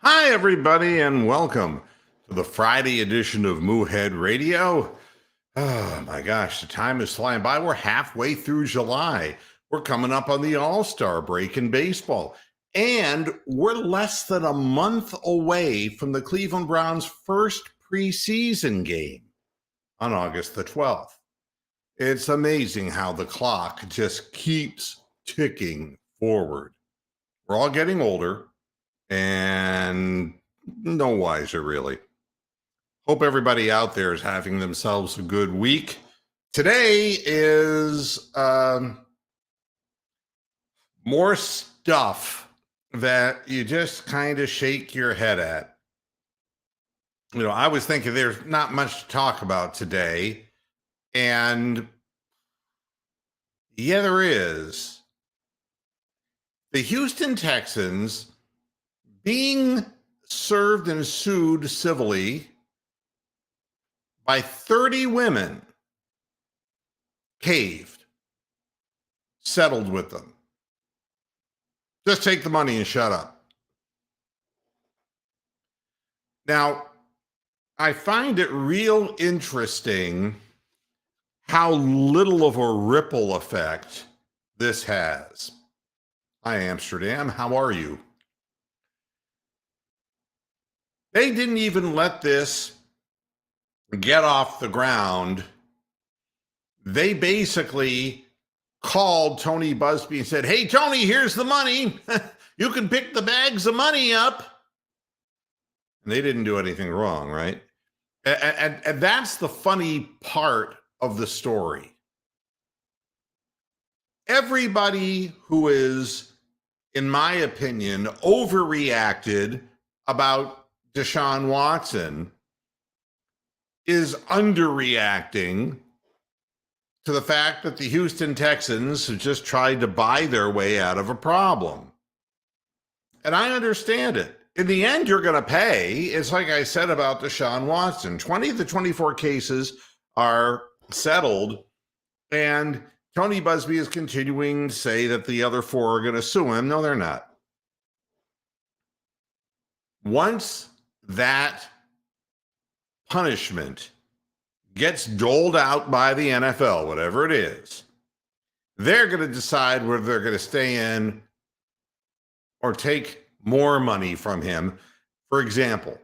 Hi, everybody, and welcome to the Friday edition of Moohead Radio. Oh my gosh, the time is flying by. We're halfway through July. We're coming up on the All-Star break in baseball. And we're less than a month away from the Cleveland Browns' first preseason game on August the 12th. It's amazing how the clock just keeps ticking forward. We're all getting older and no wiser, really. Hope everybody out there is having themselves a good week. Today is more stuff that you just kind of shake your head at. You know, I was thinking there's not much to talk about today. And yeah, there is. The Houston Texans being served and sued civilly by 30 women, caved, settled with them. Just take the money and shut up. Now, I find it real interesting how little of a ripple effect this has. Hi, Amsterdam. How are you? They didn't even let this get off the ground. They basically called Tony Buzbee and said, "Hey, Tony, here's the money. You can pick the bags of money up." And they didn't do anything wrong, right? And that's the funny part of the story. Everybody who is, in my opinion, overreacted about Deshaun Watson is underreacting to the fact that the Houston Texans have just tried to buy their way out of a problem. And I understand it. In the end, you're going to pay. It's like I said about Deshaun Watson. 20 of the 24 cases are settled, and Tony Buzbee is continuing to say that the other 4 are going to sue him. No, they're not. Once that punishment gets doled out by the NFL, whatever it is, they're going to decide whether they're going to stay in or take more money from him. For example,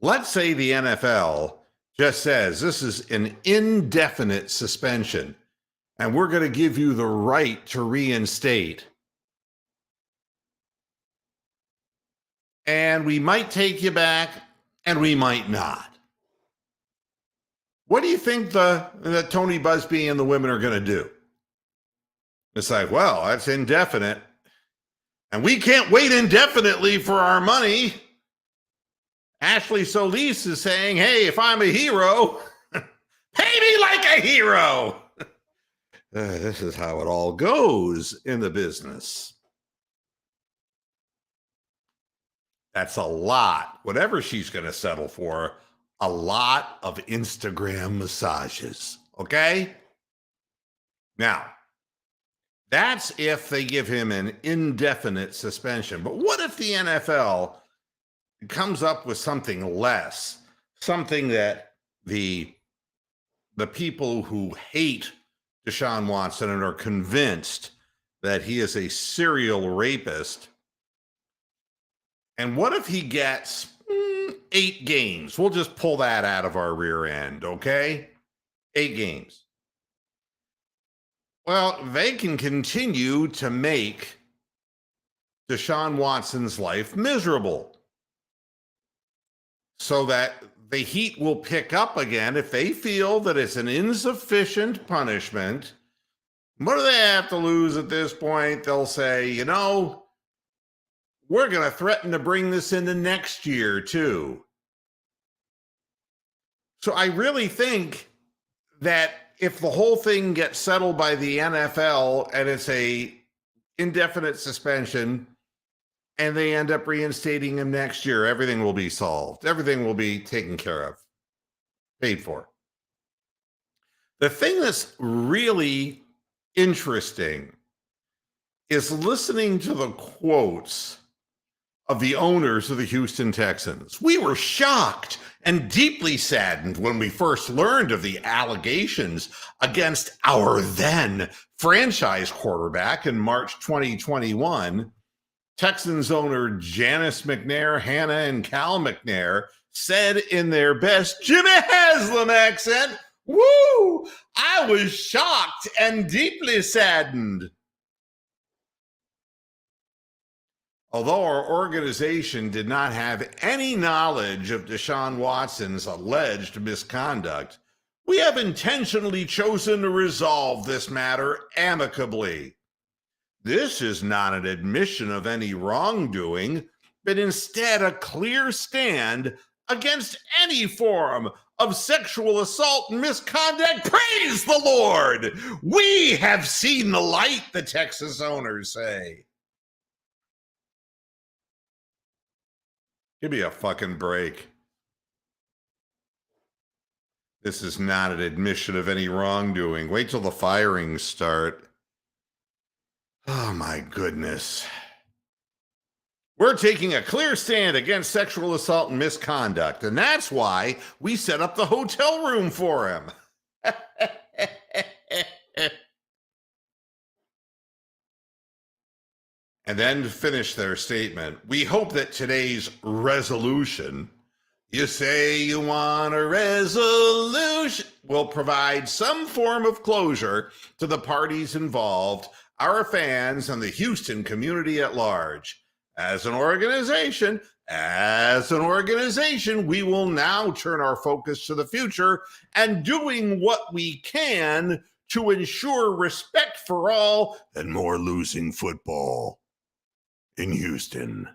let's say the NFL just says this is an indefinite suspension and we're going to give you the right to reinstate. And we might take you back and we might not. What do you think the Tony Buzbee and the women are going to do? It's like, well, that's indefinite. And we can't wait indefinitely for our money. Ashley Solis is saying, hey, if I'm a hero, pay me like a hero. This is how it all goes in the business. That's a lot. Whatever she's going to settle for, a lot of Instagram massages. Okay? Now, that's if they give him an indefinite suspension. But what if the NFL comes up with something less, something that the people who hate Deshaun Watson and are convinced that he is a serial rapist? And what if he gets 8 games? We'll just pull that out of our rear end, okay? 8 games. Well, they can continue to make Deshaun Watson's life miserable so that the heat will pick up again if they feel that it's an insufficient punishment. What do they have to lose at this point? They'll say, you know, we're going to threaten to bring this into next year too. So I really think that if the whole thing gets settled by the NFL and it's a indefinite suspension and they end up reinstating him next year, everything will be solved. Everything will be taken care of, paid for. The thing that's really interesting is listening to the quotes of the owners of the Houston Texans. We were shocked and deeply saddened when we first learned of the allegations against our then franchise quarterback in March 2021. Texans owner Janice McNair, Hannah, and Cal McNair said in their best Jimmy Haslam accent, "Woo! I was shocked and deeply saddened." Although our organization did not have any knowledge of Deshaun Watson's alleged misconduct, we have intentionally chosen to resolve this matter amicably. This is not an admission of any wrongdoing, but instead a clear stand against any form of sexual assault and misconduct. Praise the Lord! We have seen the light, the Texas owners say. Give me a fucking break. This is not an admission of any wrongdoing. Wait till the firings start. Oh my goodness. We're taking a clear stand against sexual assault and misconduct, and that's why we set up the hotel room for him. And then to finish their statement, we hope that today's resolution, you say you want a resolution, will provide some form of closure to the parties involved, our fans, and the Houston community at large. As an organization, we will now turn our focus to the future and doing what we can to ensure respect for all and more losing football in Houston.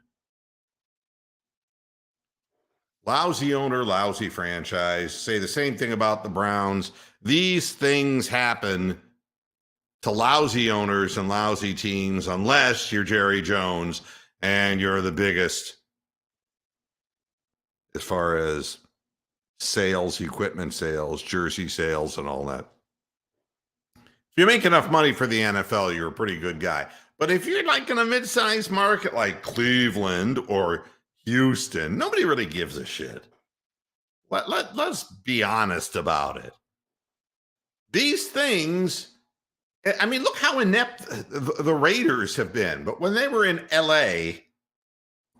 Lousy owner, lousy franchise. Say the same thing about the Browns. These things happen to lousy owners and lousy teams unless you're Jerry Jones and you're the biggest as far as sales, equipment sales, jersey sales, and all that. If you make enough money for the NFL, you're a pretty good guy. But if you're like in a mid-sized market like Cleveland or Houston, nobody really gives a shit. Let's be honest about it. These things, I mean, look how inept the Raiders have been. But when they were in LA,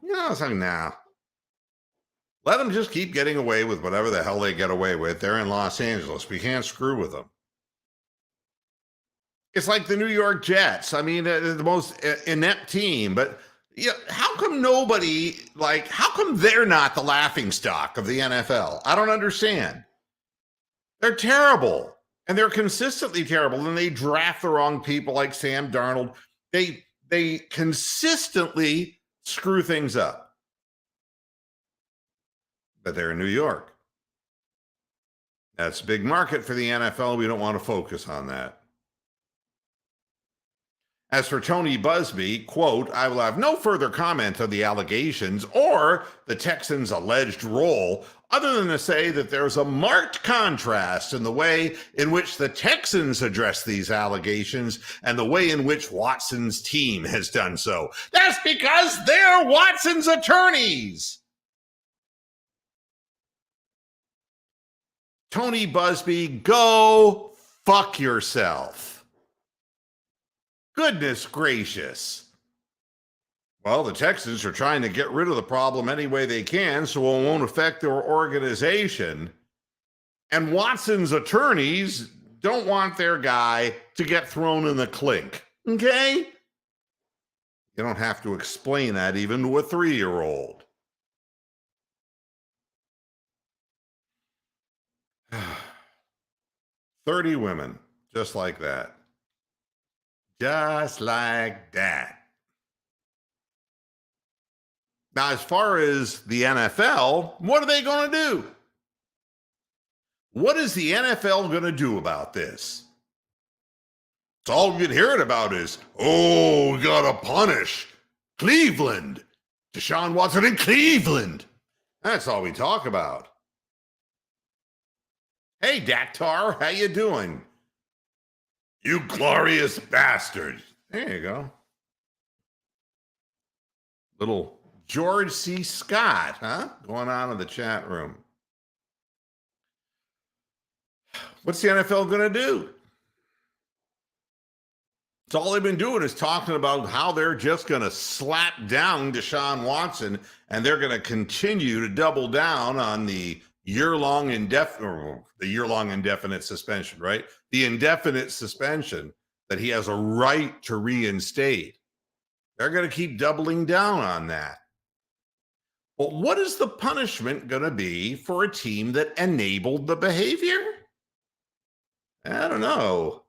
it's like, nah. Let them just keep getting away with whatever the hell they get away with. They're in Los Angeles. We can't screw with them. It's like the New York Jets. I mean, the most inept team. But how come how come they're not the laughingstock of the NFL? I don't understand. They're terrible. And they're consistently terrible. And they draft the wrong people like Sam Darnold. They consistently screw things up. But they're in New York. That's a big market for the NFL. We don't want to focus on that. As for Tony Busby, quote, I will have no further comment on the allegations or the Texans' alleged role, other than to say that there's a marked contrast in the way in which the Texans address these allegations and the way in which Watson's team has done so. That's because they're Watson's attorneys. Tony Busby, go fuck yourself. Goodness gracious. Well, the Texans are trying to get rid of the problem any way they can so it won't affect their organization. And Watson's attorneys don't want their guy to get thrown in the clink. Okay? You don't have to explain that even to a 3-year-old. $30 women, just like that. Just like that. Now, as far as the NFL, what are they going to do? What is the NFL going to do about this? It's all we've been hearing about is, we got to punish Cleveland. Deshaun Watson in Cleveland. That's all we talk about. Hey, Daktar, how you doing? You glorious bastard. There you go. Little George C. Scott, huh? Going on in the chat room. What's the NFL going to do? It's all they've been doing is talking about how they're just going to slap down Deshaun Watson, and they're going to continue to double down on the year-long indefinite suspension, right? The indefinite suspension that he has a right to reinstate. They're going to keep doubling down on that. But what is the punishment going to be for a team that enabled the behavior? I don't know.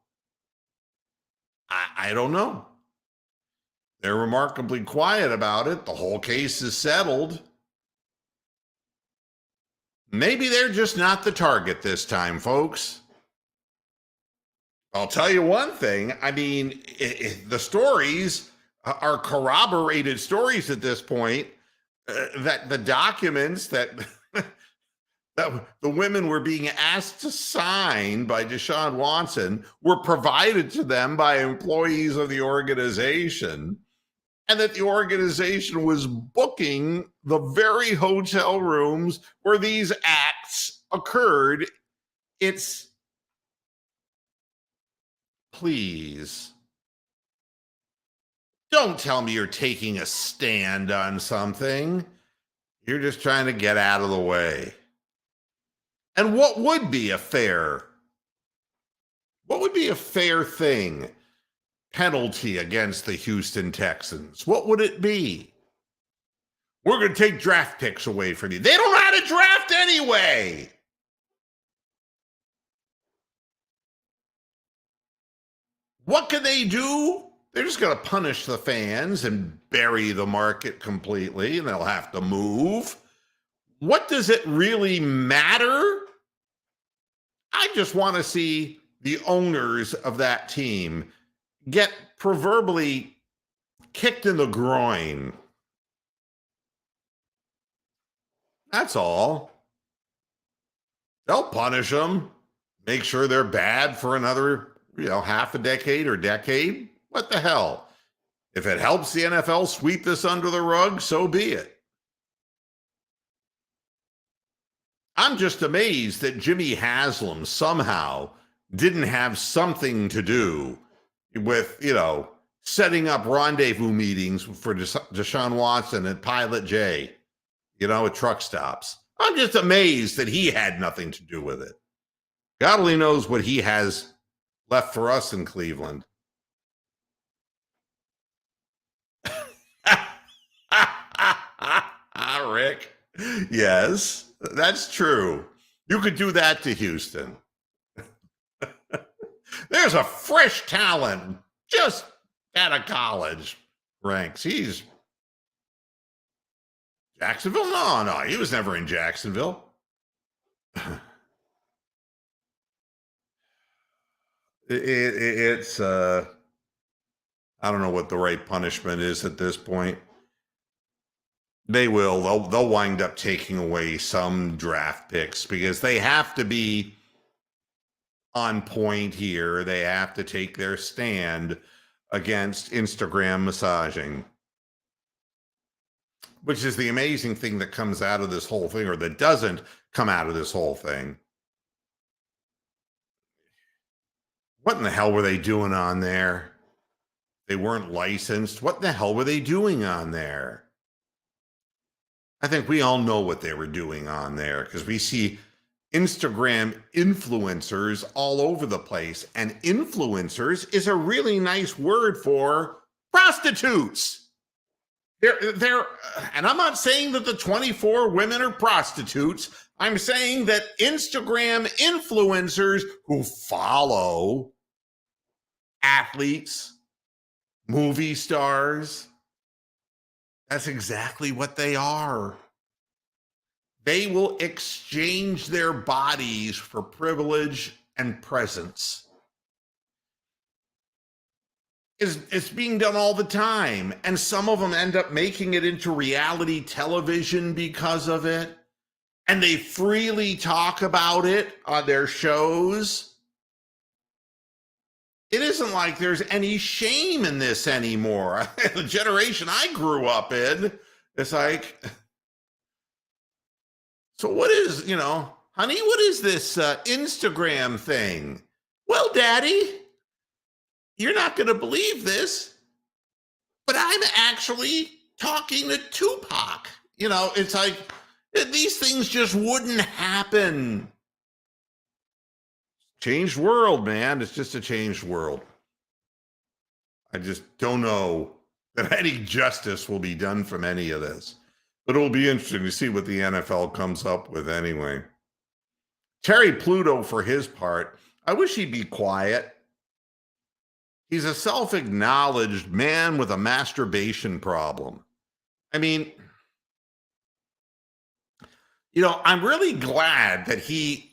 I don't know. They're remarkably quiet about it. The whole case is settled. Maybe they're just not the target this time, folks. I'll tell you one thing. I mean, the stories are corroborated stories at this point, that the documents that that the women were being asked to sign by Deshaun Watson were provided to them by employees of the organization, and that the organization was booking the very hotel rooms where these acts occurred. Please, don't tell me you're taking a stand on something. You're just trying to get out of the way. And what would be a fair thing? Penalty against the Houston Texans. What would it be? We're going to take draft picks away from you. They don't know how to draft anyway. What can they do? They're just going to punish the fans and bury the market completely, and they'll have to move. What does it really matter? I just want to see the owners of that team get proverbially kicked in the groin. That's all. They'll punish them, make sure they're bad for another, half a decade or decade. What the hell? If it helps the NFL sweep this under the rug, so be it. I'm just amazed that Jimmy Haslam somehow didn't have something to do with, setting up rendezvous meetings for Deshaun Watson at Pilot J, at truck stops. I'm just amazed that he had nothing to do with it. God only knows what he has left for us in Cleveland. Rick, yes. That's true. You could do that to Houston. There's a fresh talent just out of college ranks. He's Jacksonville? No, he was never in Jacksonville. It's I don't know what the right punishment is at this point. They'll wind up taking away some draft picks because they have to be on point here. They have to take their stand against Instagram massaging, which is the amazing thing that comes out of this whole thing, or that doesn't come out of this whole thing. What in the hell were they doing on there? They weren't licensed. What the hell were they doing on there? I think we all know what they were doing on there because we see Instagram influencers all over the place. And influencers is a really nice word for prostitutes. They're, and I'm not saying that the 24 women are prostitutes. I'm saying that Instagram influencers who follow athletes, movie stars, that's exactly what they are. They will exchange their bodies for privilege and presence. It's being done all the time. And some of them end up making it into reality television because of it. And they freely talk about it on their shows. It isn't like there's any shame in this anymore. The generation I grew up in, It's like, so what is, honey, what is this Instagram thing? Well, Daddy, you're not going to believe this, but I'm actually talking to Tupac. It's like these things just wouldn't happen. Changed world, man. It's just a changed world. I just don't know that any justice will be done from any of this. But it will be interesting to see what the NFL comes up with anyway. Terry Pluto, for his part, I wish he'd be quiet. He's a self-acknowledged man with a masturbation problem. I mean, I'm really glad that I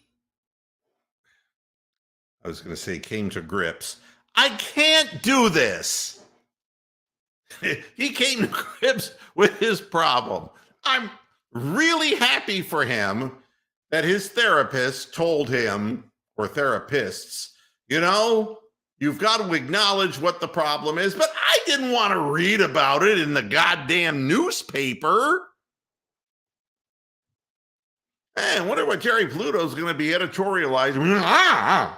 was going to say came to grips. I can't do this. He came to grips with his problem. I'm really happy for him that his therapist told him, or therapists, you've got to acknowledge what the problem is. But I didn't want to read about it in the goddamn newspaper. Man, I wonder what Terry Pluto's going to be editorializing.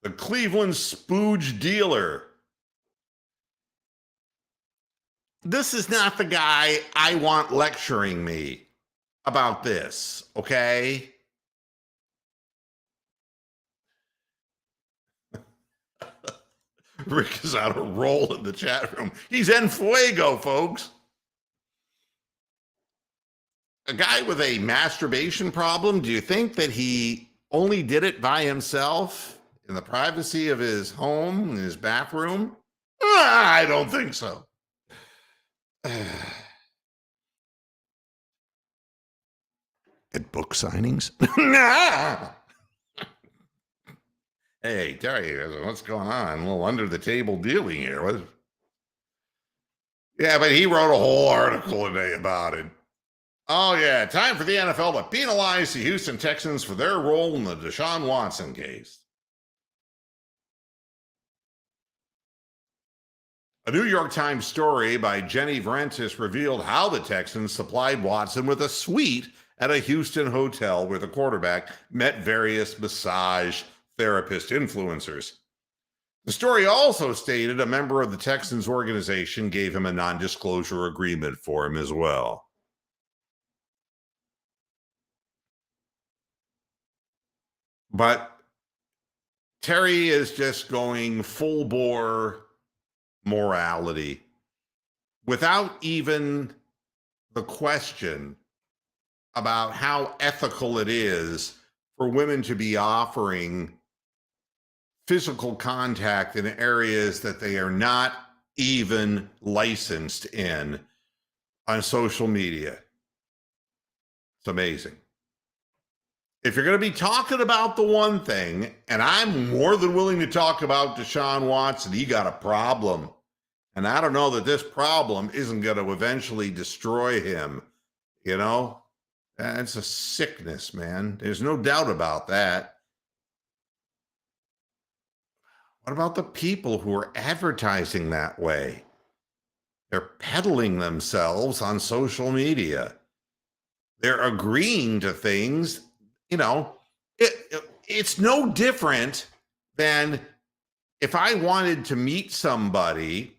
The Cleveland spooge dealer. This is not the guy I want lecturing me about this, okay? Rick is on a roll in the chat room. He's en fuego, folks. A guy with a masturbation problem, do you think that he only did it by himself in the privacy of his home, in his bathroom? I don't think so. At book signings? Hey, Terry, what's going on? A little under the table dealing here. Yeah, but he wrote a whole article today about it. Oh, yeah. Time for the NFL to penalize the Houston Texans for their role in the Deshaun Watson case. A New York Times story by Jenny Vrentis revealed how the Texans supplied Watson with a suite at a Houston hotel where the quarterback met various massage therapist influencers. The story also stated a member of the Texans organization gave him a non-disclosure agreement for him as well. But Terry is just going full bore morality without even the question about how ethical it is for women to be offering physical contact in areas that they are not even licensed in on social media. It's amazing. If you're going to be talking about the one thing, and I'm more than willing to talk about Deshaun Watson, he got a problem. And I don't know that this problem isn't going to eventually destroy him. It's a sickness, man. There's no doubt about that. What about the people who are advertising that way? They're peddling themselves on social media. They're agreeing to things. It's no different than if I wanted to meet somebody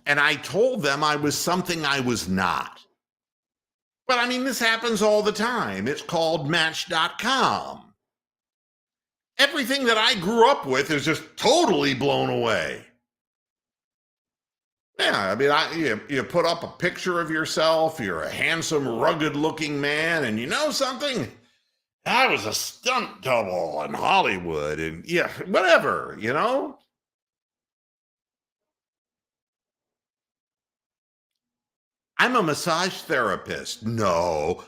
and I told them I was something I was not. But this happens all the time. It's called Match.com. Everything that I grew up with is just totally blown away. Yeah, you put up a picture of yourself, you're a handsome, rugged-looking man, and you know something? I was a stunt double in Hollywood, and yeah, whatever, I'm a massage therapist. No.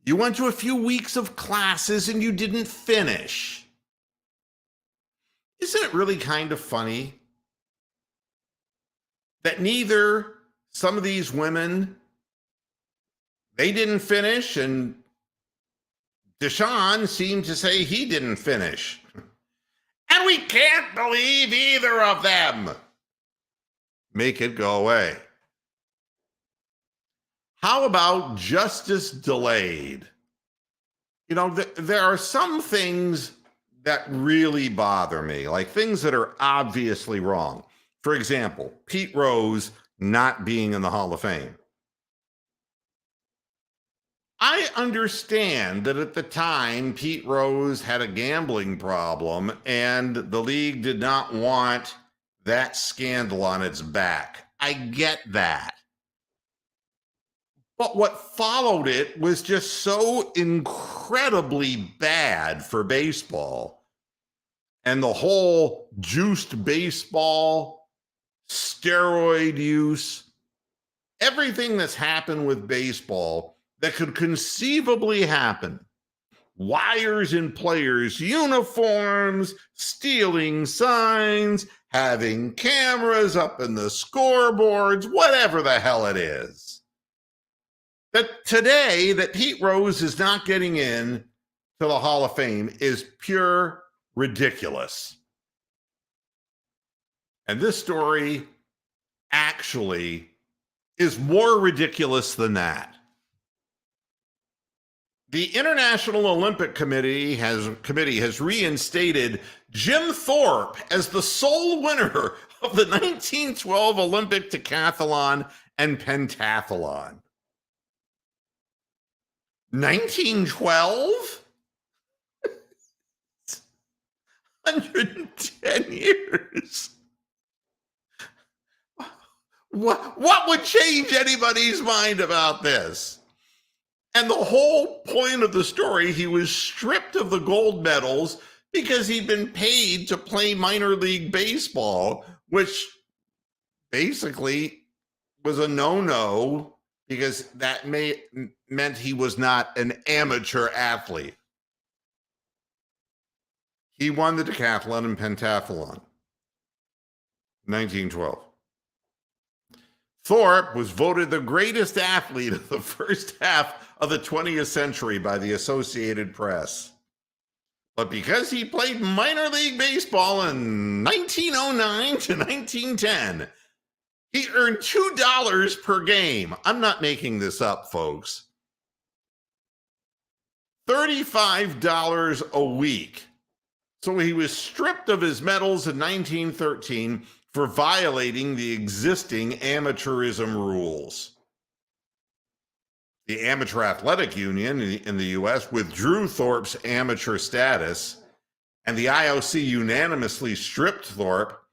You went to a few weeks of classes and you didn't finish. Isn't it really kind of funny that neither some of these women, they didn't finish, and Deshaun seemed to say he didn't finish. We can't believe either of them. Make it go away. How about justice delayed? You know, there are some things that really bother me, like things that are obviously wrong. For example, Pete Rose not being in the Hall of Fame. I understand that at the time, Pete Rose had a gambling problem and the league did not want that scandal on its back. I get that. But what followed it was just so incredibly bad for baseball. And the whole juiced baseball, steroid use, everything that's happened with baseball that could conceivably happen. Wires in players' uniforms, stealing signs, having cameras up in the scoreboards, whatever the hell it is. That today that Pete Rose is not getting in to the Hall of Fame is pure ridiculous. And this story actually is more ridiculous than that. The International Olympic Committee has reinstated Jim Thorpe as the sole winner of the 1912 Olympic decathlon and pentathlon. 1912? 110 years. What would change anybody's mind about this? And the whole point of the story, he was stripped of the gold medals because he'd been paid to play minor league baseball, which basically was a no-no because that meant he was not an amateur athlete. He won the decathlon and pentathlon, 1912. Thorpe was voted the greatest athlete of the first half of the 20th century by the Associated Press. But because he played minor league baseball in 1909 to 1910, he earned $2 per game. I'm not making this up, folks. $35 a week. So he was stripped of his medals in 1913 for violating the existing amateurism rules. The Amateur Athletic Union in the U.S. withdrew Thorpe's amateur status, and the IOC unanimously stripped Thorpe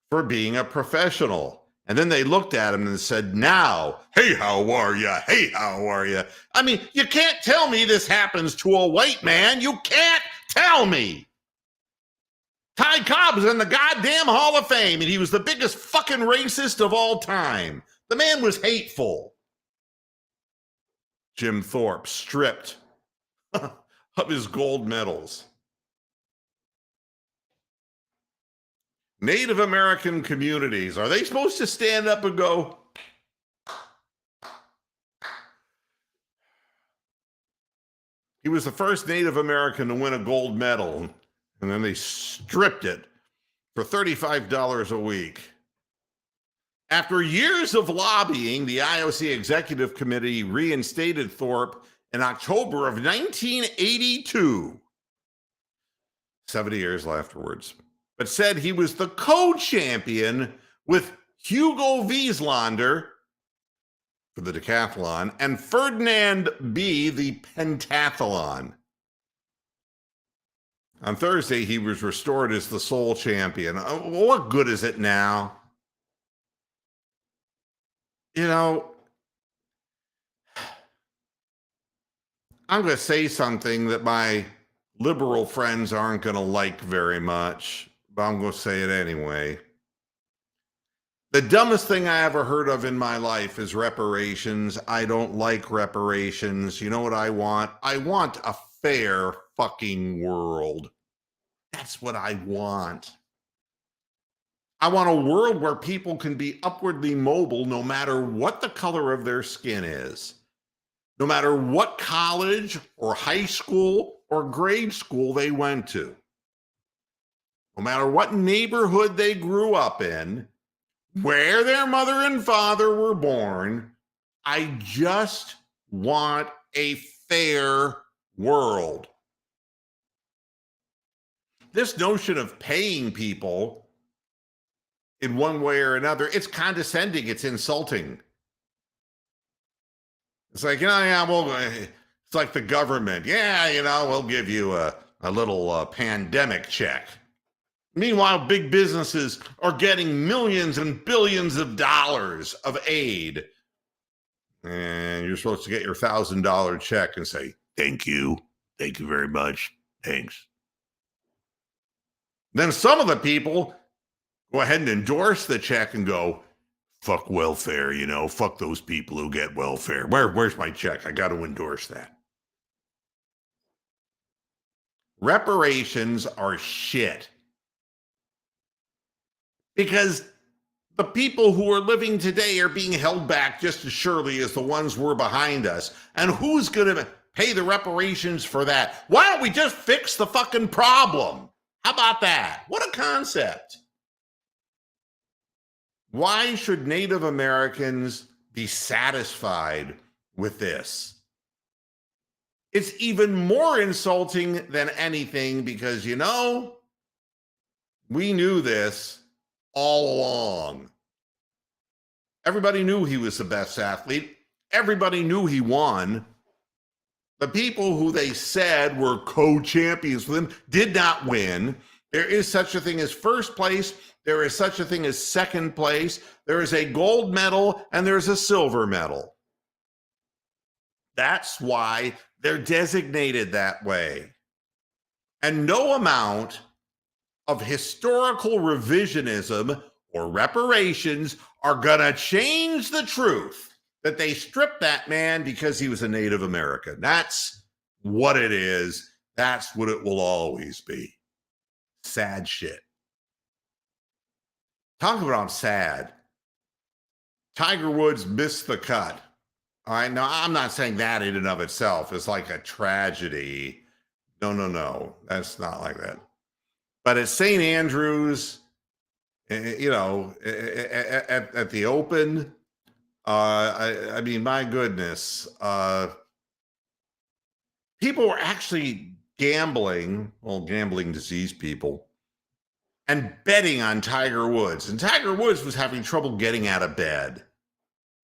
for being a professional. And then they looked at him and said, now, hey, how are you? Hey, how are you? I mean, you can't tell me this happens to a white man. You can't tell me. Ty Cobb is in the goddamn Hall of Fame, and he was the biggest fucking racist of all time. The man was hateful. Jim Thorpe stripped of his gold medals. Native American communities, are they supposed to stand up and go? He was the first Native American to win a gold medal, and then they stripped it for $35 a week. After years of lobbying, the IOC Executive Committee reinstated Thorpe in October of 1982, 70 years afterwards, but said he was the co-champion with Hugo Wieslander for the decathlon and Ferdinand B. the pentathlon. On Thursday, he was restored as the sole champion. What good is it now? You know, I'm going to say something that my liberal friends aren't going to like very much, but I'm going to say it anyway. The dumbest thing I ever heard of in my life is reparations. I don't like reparations. You know what I want? I want a fair fucking world. That's what I want. I want a world where people can be upwardly mobile no matter what the color of their skin is, no matter what college or high school or grade school they went to. no matter what neighborhood they grew up in, where their mother and father were born. I just want a fair world. This notion of paying people in one way or another, it's condescending, it's insulting. It's like, yeah, well, it's like the government. Yeah, we'll give you a little pandemic check. Meanwhile, big businesses are getting millions and billions of dollars of aid. And you're supposed to get your $1,000 check and say, thank you. Thank you very much. Thanks. Then some of the people go ahead and endorse the check and go, fuck welfare, fuck those people who get welfare. Where's my check? I got to endorse that. Reparations are shit. Because the people who are living today are being held back just as surely as the ones who are behind us. And who's going to pay the reparations for that? Why don't we just fix the fucking problem? How about that? What a concept. Why should Native Americans be satisfied with this? It's even more insulting than anything because, we knew this all along. Everybody knew he was the best athlete. Everybody knew he won. The people who they said were co-champions with him did not win. There is such a thing as first place. There is such a thing as second place. There is a gold medal and there's a silver medal. That's why they're designated that way. And no amount of historical revisionism or reparations are going to change the truth that they stripped that man because he was a Native American. That's what it is. That's what it will always be. Sad shit. Talk about sad. Tiger Woods missed the cut. All right. Now, I'm not saying that in and of itself is like a tragedy. No. That's not like that. But at St. Andrews, at the Open, I mean, my goodness, people were actually gambling disease people, and betting on Tiger Woods. And Tiger Woods was having trouble getting out of bed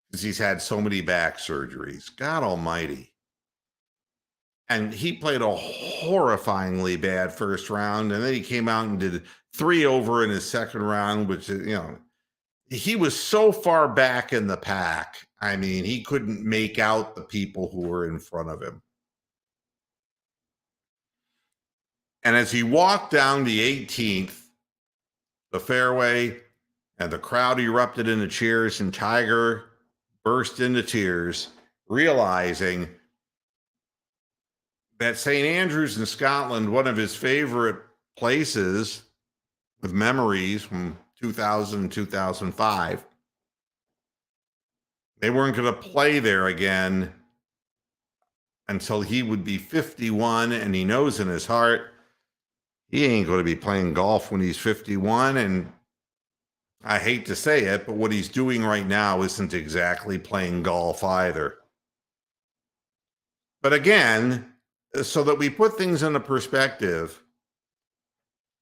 because he's had so many back surgeries. God almighty. And he played a horrifyingly bad first round. And then he came out and did 3 over in his second round, which, he was so far back in the pack. I mean, he couldn't make out the people who were in front of him. And as he walked down the 18th, the fairway, and the crowd erupted into cheers, and Tiger burst into tears, realizing that St. Andrews in Scotland, one of his favorite places with memories from 2000 and 2005, they weren't going to play there again until he would be 51, and he knows in his heart he ain't going to be playing golf when he's 51. And I hate to say it, but what he's doing right now isn't exactly playing golf either. But again, so that we put things into perspective,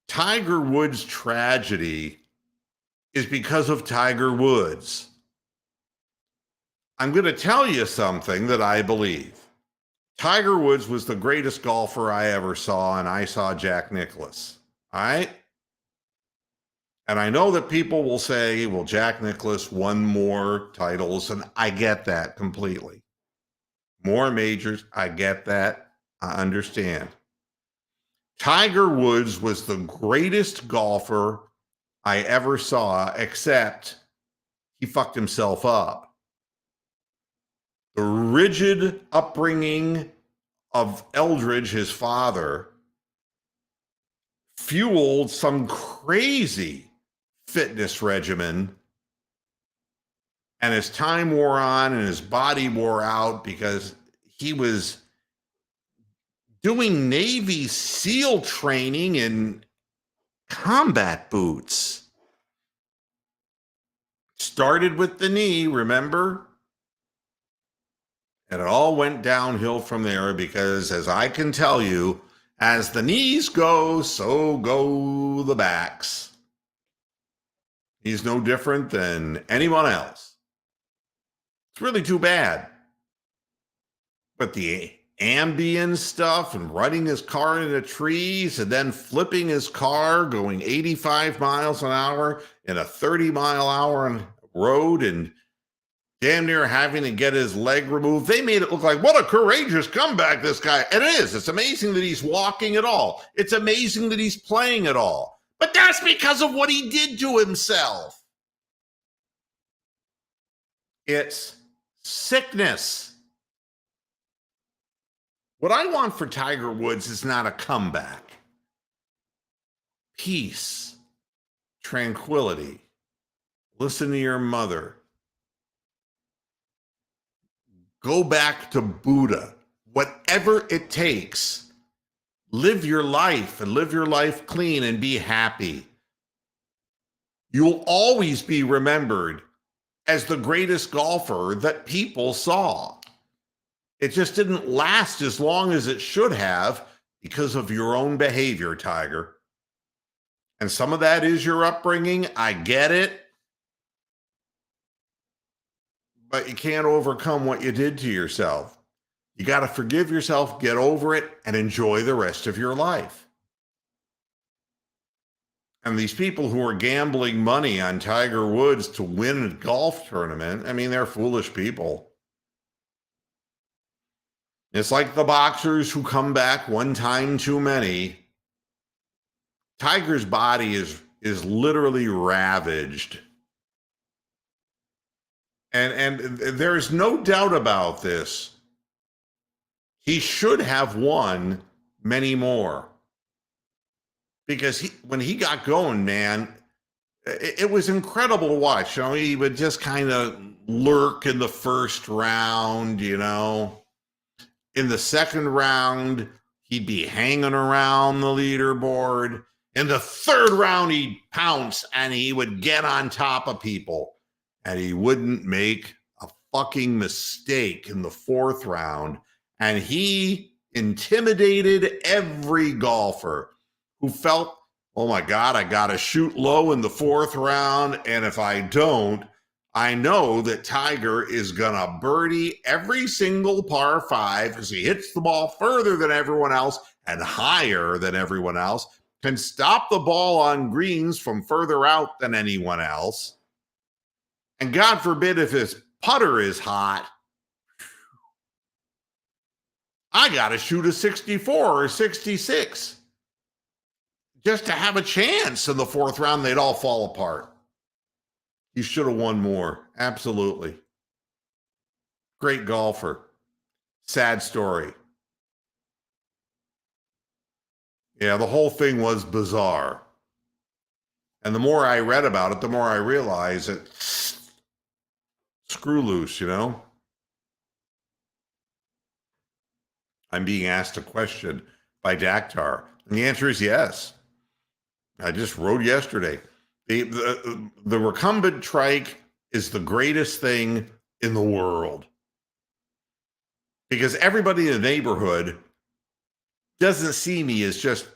Tiger Woods' tragedy is because of Tiger Woods. I'm going to tell you something that I believe. Tiger Woods was the greatest golfer I ever saw, and I saw Jack Nicklaus. All right? And I know that people will say, well, Jack Nicklaus won more titles, and I get that completely. More majors, I get that. I understand. Tiger Woods was the greatest golfer I ever saw, except he fucked himself up. The rigid upbringing of Eldridge, his father, fueled some crazy fitness regimen. And as time wore on and his body wore out, because he was doing Navy SEAL training in Combat boots. Started with the knee, remember? And it all went downhill from there because, as I can tell you, as the knees go, so go the backs. He's no different than anyone else. It's really too bad. But the Ambien stuff and running his car into trees and then flipping his car going 85 miles an hour in a 30-mile-an-hour road and damn near having to get his leg removed. They made it look like, what a courageous comeback this guy. And it is. It's amazing that he's walking at all. It's amazing that he's playing at all. But that's because of what he did to himself. It's sickness. What I want for Tiger Woods is not a comeback. Peace, tranquility. Listen to your mother. Go back to Buddha. Whatever it takes, live your life and live your life clean and be happy. You'll always be remembered as the greatest golfer that people saw. It just didn't last as long as it should have because of your own behavior, Tiger. And some of that is your upbringing. I get it. But you can't overcome what you did to yourself. You got to forgive yourself, get over it, and enjoy the rest of your life. And these people who are gambling money on Tiger Woods to win a golf tournament, I mean, they're foolish people. It's like the boxers who come back one time too many. Tiger's body is literally ravaged. And there's no doubt about this. He should have won many more. Because when he got going, man, it was incredible to watch. You know, he would just kind of lurk in the first round, you know. In the second round, he'd be hanging around the leaderboard. In the third round, he'd pounce and he would get on top of people. And he wouldn't make a fucking mistake in the fourth round. And he intimidated every golfer who felt, oh my God, I got to shoot low in the fourth round. And if I don't, I know that Tiger is going to birdie every single par five because he hits the ball further than everyone else and higher than everyone else, can stop the ball on greens from further out than anyone else. And God forbid if his putter is hot, I got to shoot a 64 or 66 just to have a chance in the fourth round. They'd all fall apart. He should have won more. Absolutely. Great golfer. Sad story. Yeah, the whole thing was bizarre. And the more I read about it, the more I realized that screw loose, you know? I'm being asked a question by Daktar. And the answer is yes. I just wrote yesterday. The recumbent trike is the greatest thing in the world. Because everybody in the neighborhood doesn't see me as just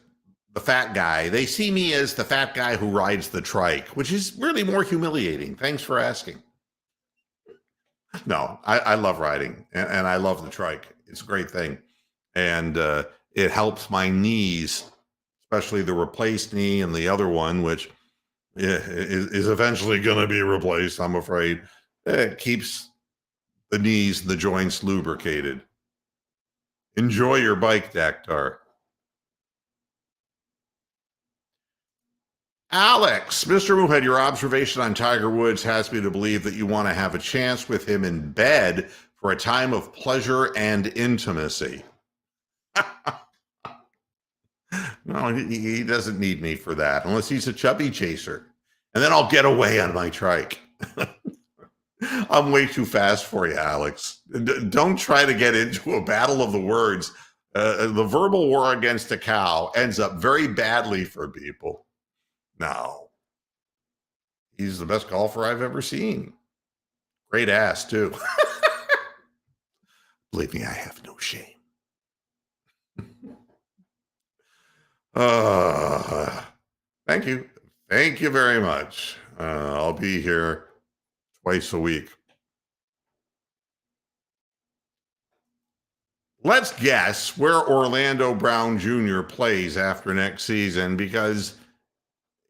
the fat guy. They see me as the fat guy who rides the trike, which is really more humiliating. Thanks for asking. No, I love riding, and I love the trike. It's a great thing. And it helps my knees, especially the replaced knee and the other one, which is eventually going to be replaced, I'm afraid. It keeps the knees and the joints lubricated. Enjoy your bike, Daktar. Alex, Mr. Moohead, your observation on Tiger Woods has me to believe that you want to have a chance with him in bed for a time of pleasure and intimacy. No, he doesn't need me for that, unless he's a chubby chaser. And then I'll get away on my trike. I'm way too fast for you, Alex. Don't try to get into a battle of the words. The verbal war against a cow ends up very badly for people. No, he's the best golfer I've ever seen. Great ass, too. Believe me, I have no shame. Uh, thank you. Thank you very much. I'll be here twice a week. Let's guess where Orlando Brown Jr. plays after next season, because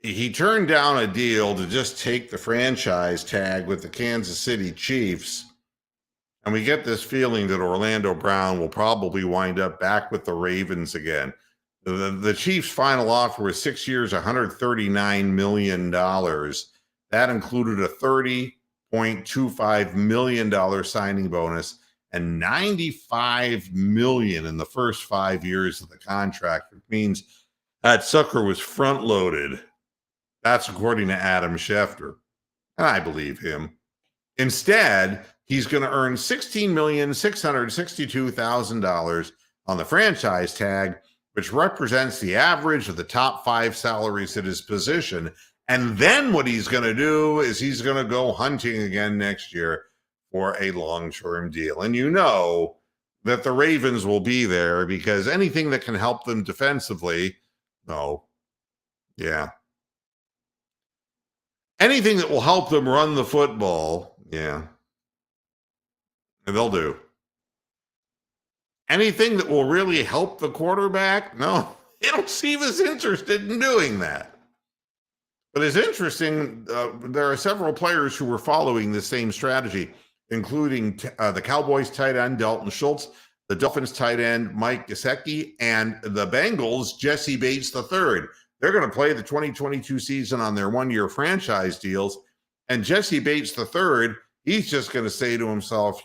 he turned down a deal to just take the franchise tag with the Kansas City Chiefs. And we get this feeling that Orlando Brown will probably wind up back with the Ravens again. The Chiefs' final offer was 6 years, $139 million. That included a $30.25 million signing bonus and $95 million in the first 5 years of the contract, which means that sucker was front loaded. That's according to Adam Schefter, and I believe him. Instead, he's going to earn $16,662,000 on the franchise tag, which represents the average of the top 5 salaries at his position. And then what he's going to do is he's going to go hunting again next year for a long-term deal. And you know that the Ravens will be there, because anything that can help them defensively, anything that will help them run the football, and they'll do. Anything that will really help the quarterback, no, they don't seem as interested in doing that. But it's interesting, there are several players who were following the same strategy, including the Cowboys tight end Dalton Schultz, the Dolphins tight end Mike Gesicki, and the Bengals Jesse Bates III. They're going to play the 2022 season on their one-year franchise deals. And Jesse Bates III, he's just going to say to himself,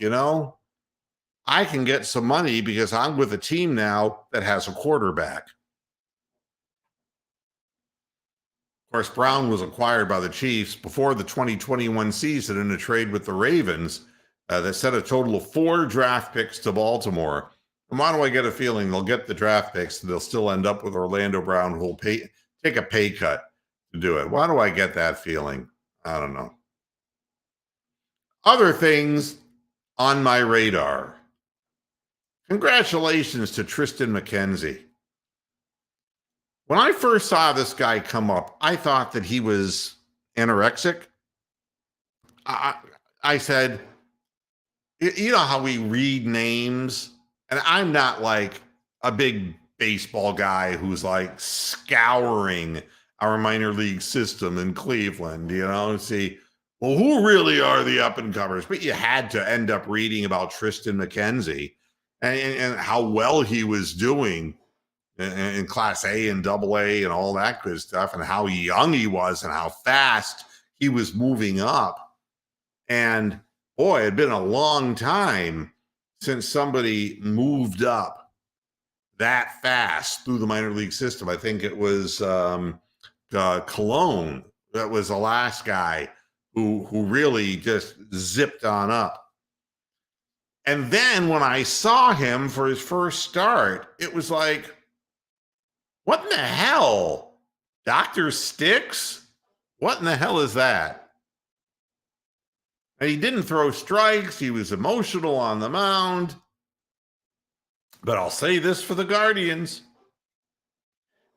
I can get some money because I'm with a team now that has a quarterback. Of course, Brown was acquired by the Chiefs before the 2021 season in a trade with the Ravens that sent a total of 4 draft picks to Baltimore. And why do I get a feeling they'll get the draft picks and they'll still end up with Orlando Brown, who will take a pay cut to do it? Why do I get that feeling? I don't know. Other things on my radar. Congratulations to Tristan McKenzie. When I first saw this guy come up, I thought that he was anorexic. I said, you know how we read names? And I'm not like a big baseball guy who's like scouring our minor league system in Cleveland, and see, well, who really are the up-and-comers? But you had to end up reading about Tristan McKenzie and how well he was doing in Class A and Double A and all that good stuff, and how young he was and how fast he was moving up. And boy, it had been a long time since somebody moved up that fast through the minor league system. I think it was Cologne that was the last guy who really just zipped on up. And then when I saw him for his first start, it was like, what in the hell? Dr. Sticks? What in the hell is that? And he didn't throw strikes. He was emotional on the mound. But I'll say this for the Guardians.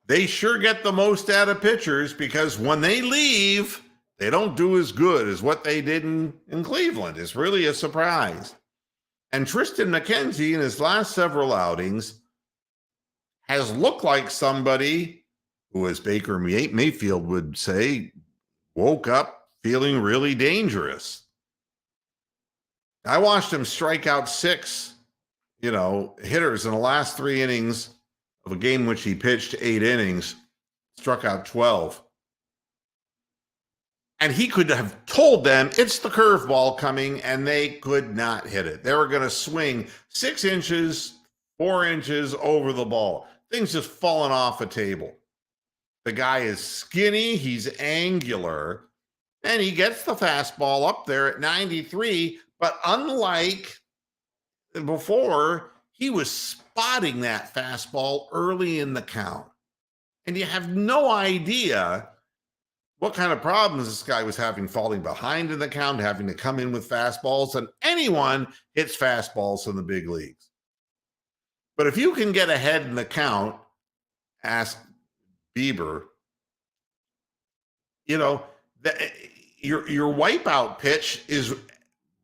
They sure get the most out of pitchers, because when they leave, they don't do as good as what they did in Cleveland. It's really a surprise. And Tristan McKenzie, in his last several outings, has looked like somebody who, as Baker Mayfield would say, woke up feeling really dangerous. I watched him strike out 6, hitters in the last 3 innings of a game which he pitched 8 innings, struck out 12. And he could have told them it's the curveball coming, and they could not hit it. They were going to swing 6 inches, 4 inches over the ball. Things just falling off a table. The guy is skinny, he's angular, and he gets the fastball up there at 93. But unlike before, he was spotting that fastball early in the count. And you have no idea what kind of problems this guy was having falling behind in the count, having to come in with fastballs, and anyone hits fastballs in the big leagues. But if you can get ahead in the count, ask Bieber, you know, your wipeout pitch is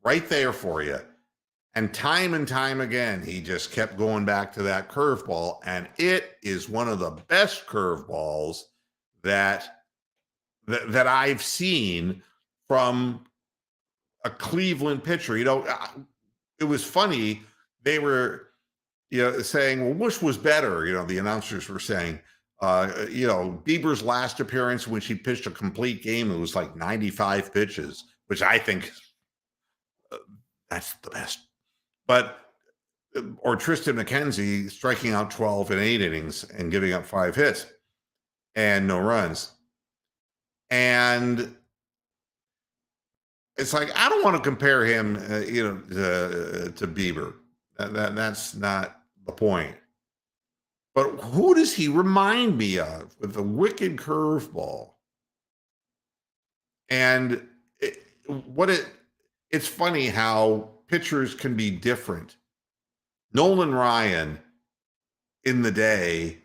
right there for you. And time again, he just kept going back to that curveball. And it is one of the best curveballs that I've seen from a Cleveland pitcher. It was funny. They were, saying, well, which was better? The announcers were saying, Bieber's last appearance when she pitched a complete game, it was like 95 pitches, which I think that's the best. But or Tristan McKenzie striking out 12 in 8 innings and giving up 5 hits and no runs. And it's like, I don't want to compare him, to Bieber. That's not the point. But who does he remind me of with the wicked curveball? And it's funny how pitchers can be different. Nolan Ryan in the day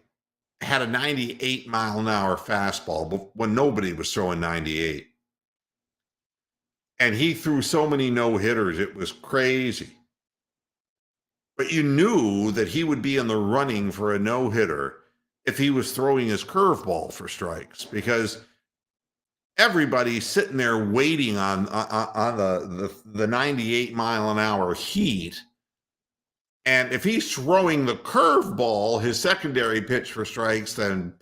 had a 98-mile-an-hour fastball when nobody was throwing 98. And he threw so many no-hitters, it was crazy. But you knew that he would be in the running for a no-hitter if he was throwing his curveball for strikes, because everybody's sitting there waiting on the 98-mile-an-hour heat. And if he's throwing the curveball, his secondary pitch for strikes, then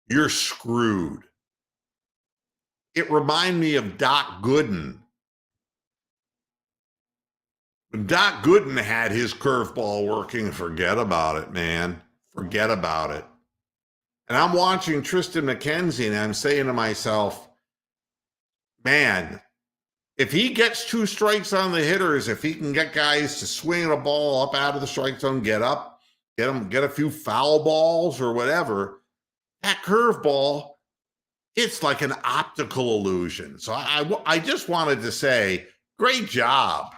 you're screwed. It reminded me of Doc Gooden. When Doc Gooden had his curveball working, forget about it, man. Forget about it. And I'm watching Tristan McKenzie, and I'm saying to myself, man, if he gets 2 strikes on the hitters, if he can get guys to swing a ball up out of the strike zone, get up, get a few foul balls or whatever, that curveball, it's like an optical illusion. So I just wanted to say, great job.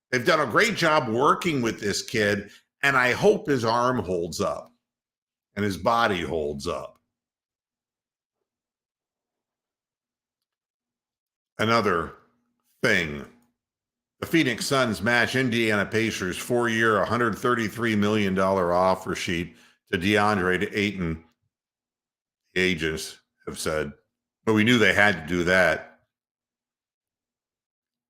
They've done a great job working with this kid, and I hope his arm holds up and his body holds up. Another thing, the Phoenix Suns match Indiana Pacers 4-year, $133 million offer sheet to DeAndre Ayton, the agents have said. But we knew they had to do that.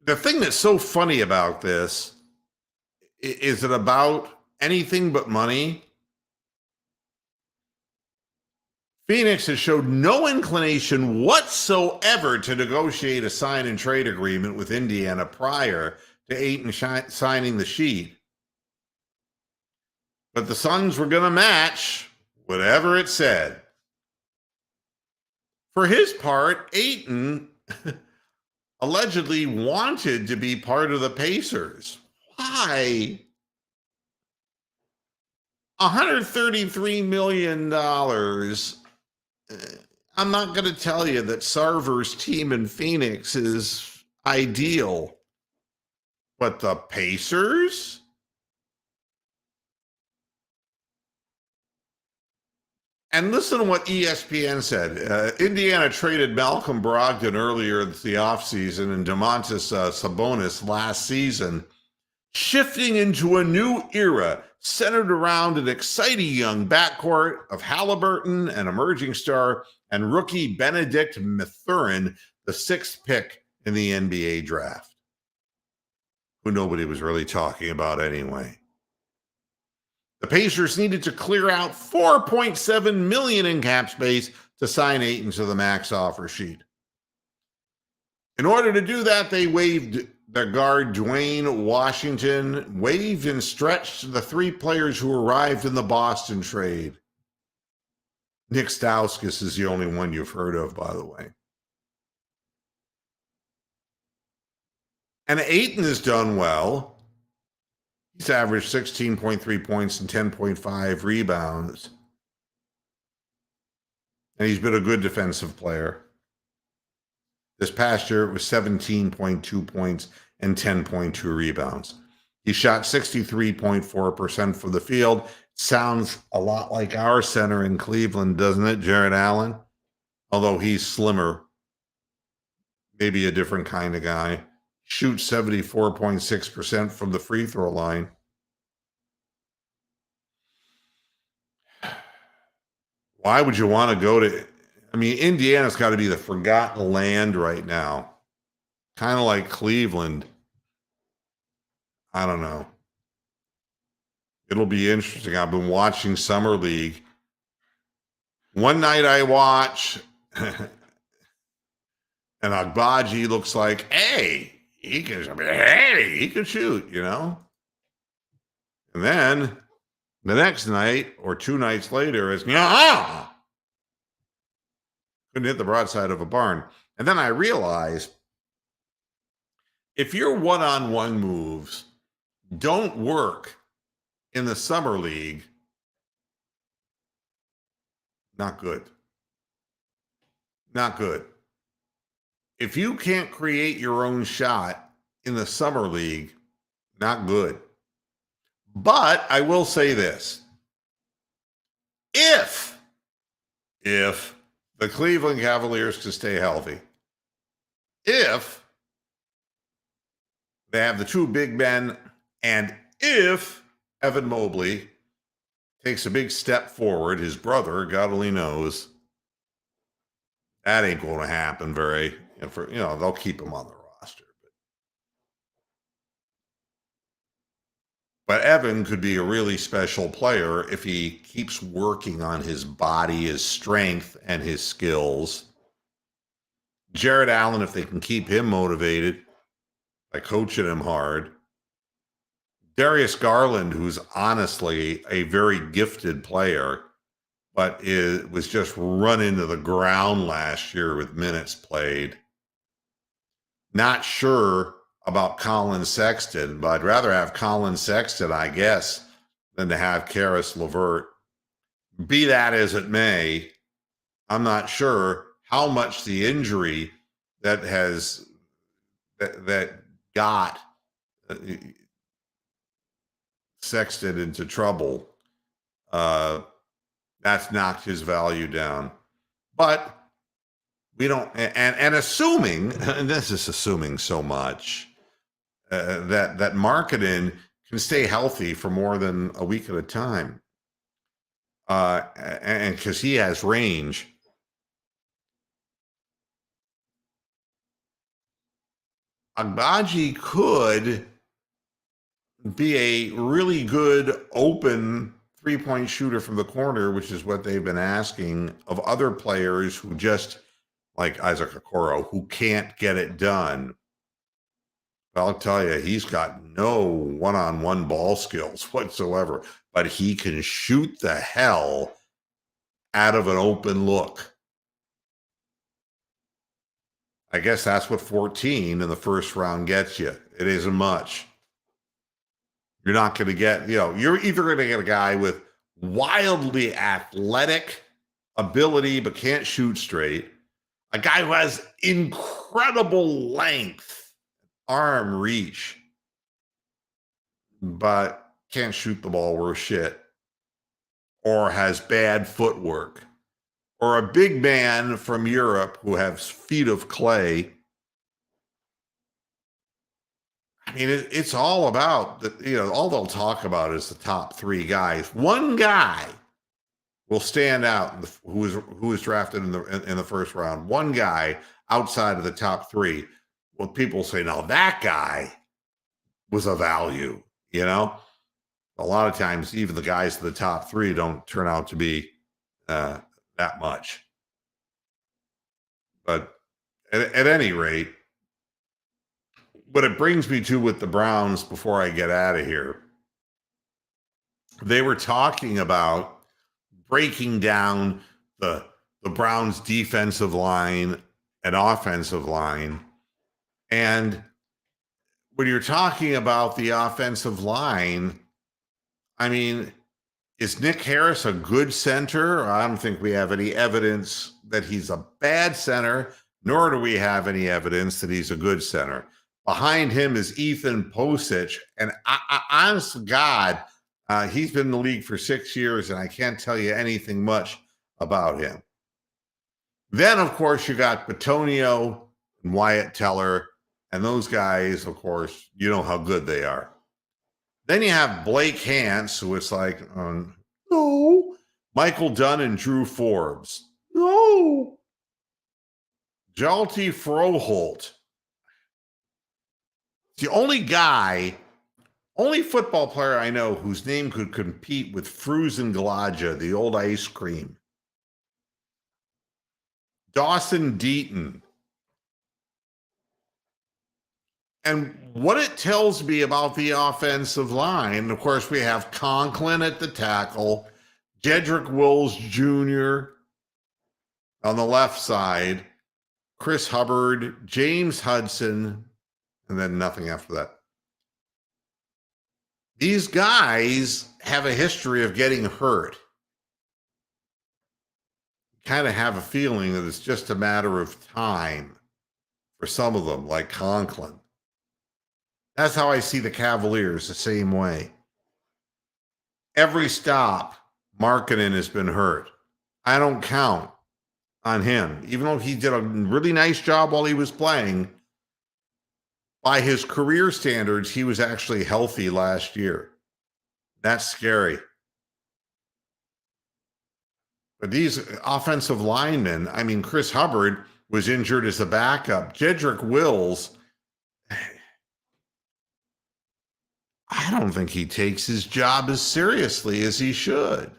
The thing that's so funny about this, is it about anything but money? Phoenix has showed no inclination whatsoever to negotiate a sign and trade agreement with Indiana prior to Ayton signing the sheet. But the Suns were going to match whatever it said. For his part, Ayton allegedly wanted to be part of the Pacers. Why? $133 million. I'm not going to tell you that Sarver's team in Phoenix is ideal, but the Pacers? And listen to what ESPN said. Indiana traded Malcolm Brogdon earlier in the offseason and Domantas Sabonis last season, shifting into a new era centered around an exciting young backcourt of Halliburton, an emerging star, and rookie Benedict Mathurin, the 6th pick in the NBA draft, who nobody was really talking about anyway. The Pacers needed to clear out $4.7 million in cap space to sign Ayton to the max offer sheet. In order to do that, they waived their guard Dwayne Washington, waived and stretched the 3 players who arrived in the Boston trade. Nick Stauskas is the only one you've heard of, by the way. And Ayton has done well. He's averaged 16.3 points and 10.5 rebounds. And he's been a good defensive player. This past year, it was 17.2 points and 10.2 rebounds. He shot 63.4% from the field. Sounds a lot like our center in Cleveland, doesn't it, Jarrett Allen? Although he's slimmer, maybe a different kind of guy. Shoots 74.6% from the free throw line. Why would you want to go to? I mean, Indiana's got to be the forgotten land right now. Kind of like Cleveland. I don't know. It'll be interesting. I've been watching Summer League. One night I watch, and Agbaji looks like, hey, he can shoot, you know? And then the next night or 2 nights later, it's, couldn't hit the broadside of a barn. And then I realized if your one-on-one moves don't work in the Summer League, not good. Not good. If you can't create your own shot in the Summer League, not good. But I will say this. If the Cleveland Cavaliers can stay healthy, if they have the 2 big men, and if Evan Mobley takes a big step forward, his brother, God only knows, that ain't going to happen they'll keep him on the roster. But Evan could be a really special player if he keeps working on his body, his strength, and his skills. Jarrett Allen, if they can keep him motivated by coaching him hard. Darius Garland, who's honestly a very gifted player, but was just run into the ground last year with minutes played. Not sure about Colin Sexton, but I'd rather have Colin Sexton, I guess, than to have Karis LeVert. Be that as it may, I'm not sure how much the injury that got Sexton into trouble, that's knocked his value down. But we don't, and assuming, and this is assuming so much, that Markkanen can stay healthy for more than a week at a time, and because he has range. Agbaji could be a really good open three-point shooter from the corner, which is what they've been asking of other players who just, like Isaac Okoro, who can't get it done. I'll tell you, he's got no one-on-one ball skills whatsoever, but he can shoot the hell out of an open look. I guess that's what 14 in the first round gets you. It isn't much. You're not going to get, you're either going to get a guy with wildly athletic ability but can't shoot straight, a guy who has incredible length, arm reach, but can't shoot the ball worth shit, or has bad footwork, or a big man from Europe who has feet of clay. I mean, it's all about all they'll talk about is the top 3 guys. One guy will stand out who was drafted in the first round. One guy outside of the top 3. Well, people say, now that guy was a value. A lot of times, even the guys in the top 3 don't turn out to be that much. But at any rate, what it brings me to with the Browns before I get out of here, they were talking about breaking down the Browns defensive line and offensive line. And when you're talking about the offensive line, I mean, is Nick Harris a good center? I don't think we have any evidence that he's a bad center, nor do we have any evidence that he's a good center. Behind him is Ethan Posich, and honest to God, he's been in the league for 6 years, and I can't tell you anything much about him. Then, of course, you got Bitonio and Wyatt Teller, and those guys, of course, you know how good they are. Then you have Blake Hance, who it's like, no. Michael Dunn and Drew Forbes, no. Jalti Froholt, the only football player I know whose name could compete with Fruzen Gladja, the old ice cream. Dawson Deaton. And what it tells me about the offensive line, of course, we have Conklin at the tackle, Jedrick Wills Jr. on the left side, Chris Hubbard, James Hudson, and then nothing after that. These guys have a history of getting hurt. Kind of have a feeling that it's just a matter of time for some of them, like Conklin. That's how I see the Cavaliers, the same way. Every stop, Markkanen has been hurt. I don't count on him, even though he did a really nice job while he was playing. By his career standards, he was actually healthy last year. That's scary. But these offensive linemen, I mean, Chris Hubbard was injured as a backup. Jedrick Wills, I don't think he takes his job as seriously as he should.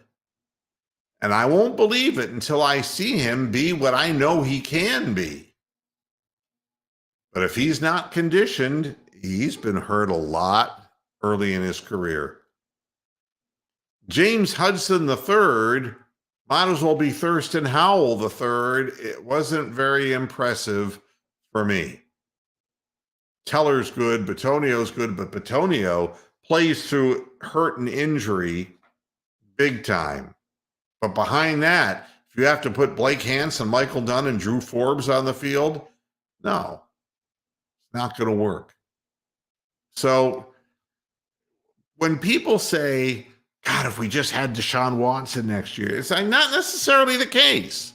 And I won't believe it until I see him be what I know he can be. But if he's not conditioned, he's been hurt a lot early in his career. James Hudson III might as well be Thurston Howell III. It wasn't very impressive for me. Teller's good, Bitonio's good, but Bitonio plays through hurt and injury big time. But behind that, if you have to put Blake Hance and Michael Dunn and Drew Forbes on the field, no, it's not going to work. So when people say, God, if we just had Deshaun Watson next year, it's like not necessarily the case.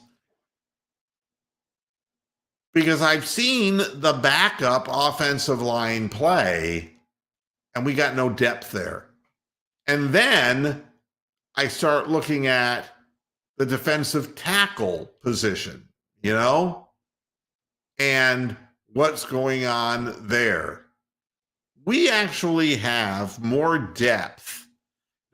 Because I've seen the backup offensive line play, and we got no depth there. And then I start looking at the defensive tackle position, you know, and what's going on there. We actually have more depth.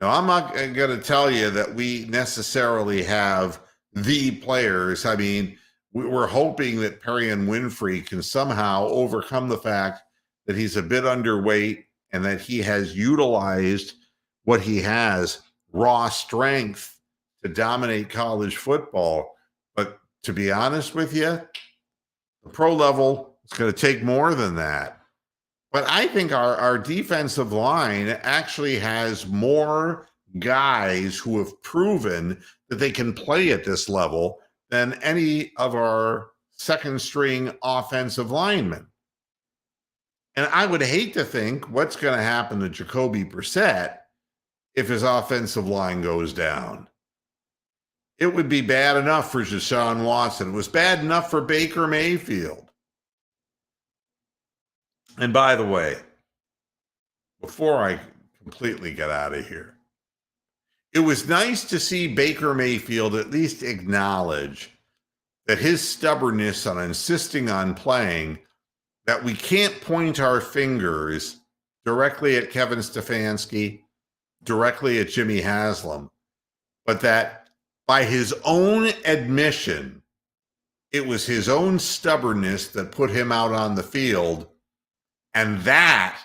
Now, I'm not going to tell you that we necessarily have the players. I mean, we're hoping that Perion Winfrey can somehow overcome the fact that he's a bit underweight and that he has utilized what he has, raw strength, to dominate college football. But to be honest with you, the pro level is going to take more than that. But I think our defensive line actually has more guys who have proven that they can play at this level than any of our second string offensive linemen. And I would hate to think what's going to happen to Jacoby Brissett if his offensive line goes down. It would be bad enough for Deshaun Watson. It was bad enough for Baker Mayfield. And by the way, before I completely get out of here, it was nice to see Baker Mayfield at least acknowledge that his stubbornness on insisting on playing, that we can't point our fingers directly at Kevin Stefanski, directly at Jimmy Haslam, but that by his own admission, it was his own stubbornness that put him out on the field. And that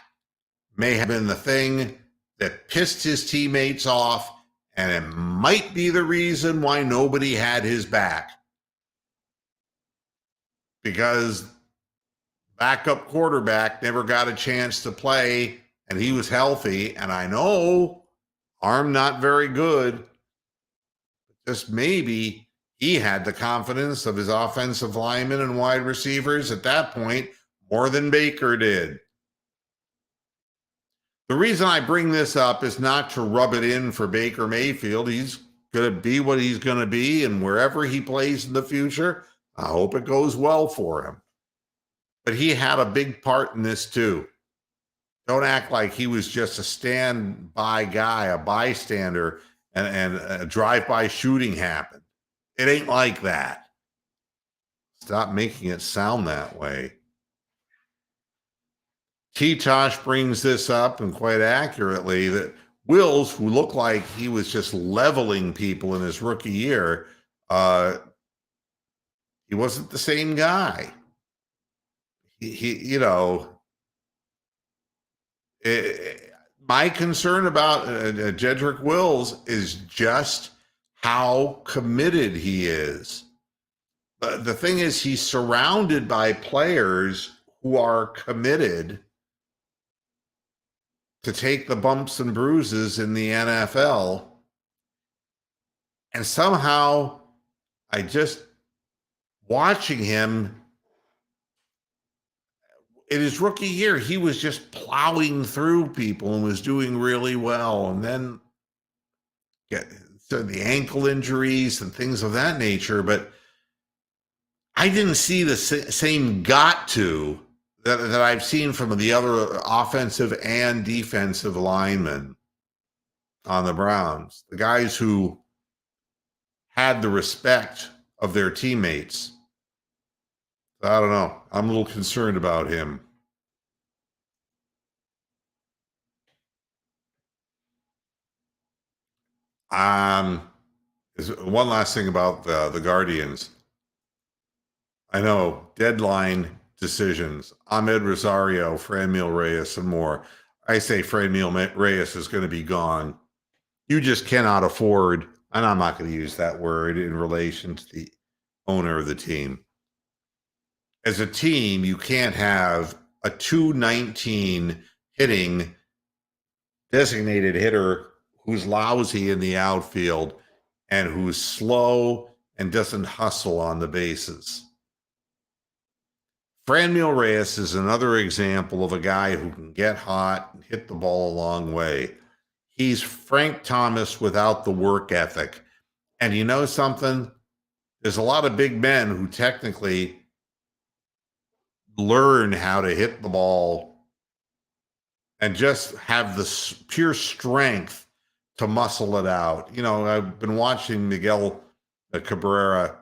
may have been the thing that pissed his teammates off, and it might be the reason why nobody had his back. Because backup quarterback never got a chance to play, and he was healthy. And I know arm not very good. Just maybe He had the confidence of his offensive linemen and wide receivers at that point more than Baker did. The reason I bring this up is not to rub it in for Baker Mayfield. He's going to be what he's going to be, and wherever he plays in the future, I hope it goes well for him. But he had a big part in this too. Don't act like he was just a standby guy, a bystander, and a drive-by shooting happened. It ain't like that. Stop making it sound that way. T-Tosh brings this up, and quite accurately, that Wills, who looked like he was just leveling people in his rookie year, he wasn't the same guy. My concern about Jedrick Wills is just how committed he is. The thing is, he's surrounded by players who are committed to take the bumps and bruises in the NFL. And somehow, watching him in his rookie year, he was just plowing through people and was doing really well. And then the ankle injuries and things of that nature. But I didn't see the same that I've seen from the other offensive and defensive linemen on the Browns. The guys who had the respect of their teammates. I don't know. I'm a little concerned about him. One last thing about the Guardians. I know, deadline decisions. Ahmed Rosario, Franmil Reyes, and more. I say Franmil Reyes is going to be gone. You just cannot afford, and I'm not going to use that word in relation to the owner of the team. As a team, you can't have a 219 hitting designated hitter who's lousy in the outfield and who's slow and doesn't hustle on the bases. Franmil Reyes is another example of a guy who can get hot and hit the ball a long way. He's Frank Thomas without the work ethic. And you know something? There's a lot of big men who technically learn how to hit the ball and just have the pure strength to muscle it out. You know, I've been watching Miguel Cabrera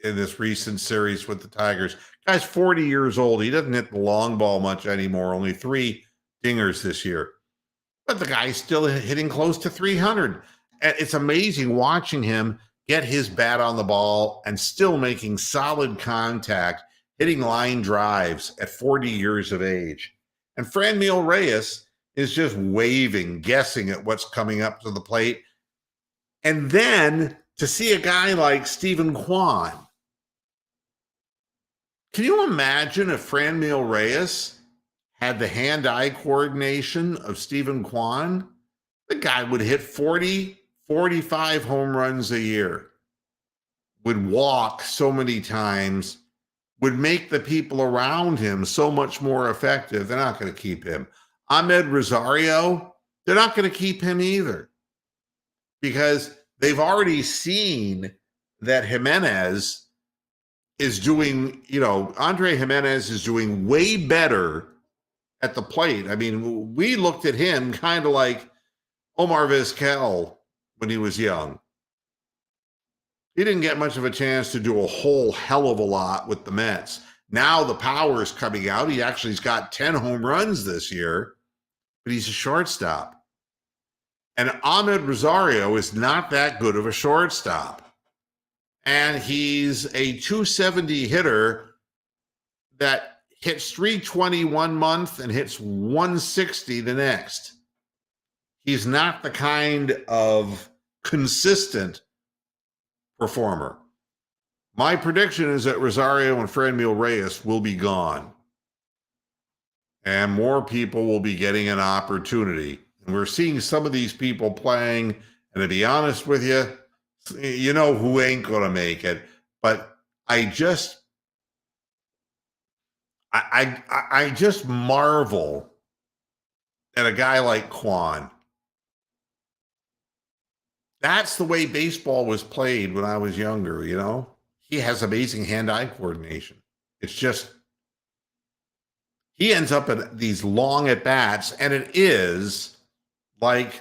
in this recent series with the Tigers. Guy's 40 years old. He doesn't hit the long ball much anymore, only 3 dingers this year. But the guy's still hitting close to 300. And it's amazing watching him get his bat on the ball and still making solid contact, hitting line drives at 40 years of age. And Franmil Reyes is just waving, guessing at what's coming up to the plate. And then to see a guy like Stephen Kwan. Can you imagine if Franmil Reyes had the hand-eye coordination of Stephen Kwan? The guy would hit 40, 45 home runs a year, would walk so many times, would make the people around him so much more effective. They're not going to keep him. Ahmed Rosario, they're not going to keep him either, because they've already seen that Jimenez is doing, Andre Jimenez is doing way better at the plate. I mean, we looked at him kind of like Omar Vizquel when he was young. He didn't get much of a chance to do a whole hell of a lot with the Mets. Now the power is coming out. He actually's got 10 home runs this year, but he's a shortstop. And Ahmed Rosario is not that good of a shortstop. And he's a 270 hitter that hits 320 one month and hits 160 the next. He's not the kind of consistent performer. My prediction is that Rosario and Franmil Reyes will be gone. And more people will be getting an opportunity. And we're seeing some of these people playing. And to be honest with you, You know who ain't going to make it. But I just, I just marvel at a guy like Quan. That's the way baseball was played when I was younger, you know? He has amazing hand-eye coordination. It's just, he ends up at these long at bats, and it is like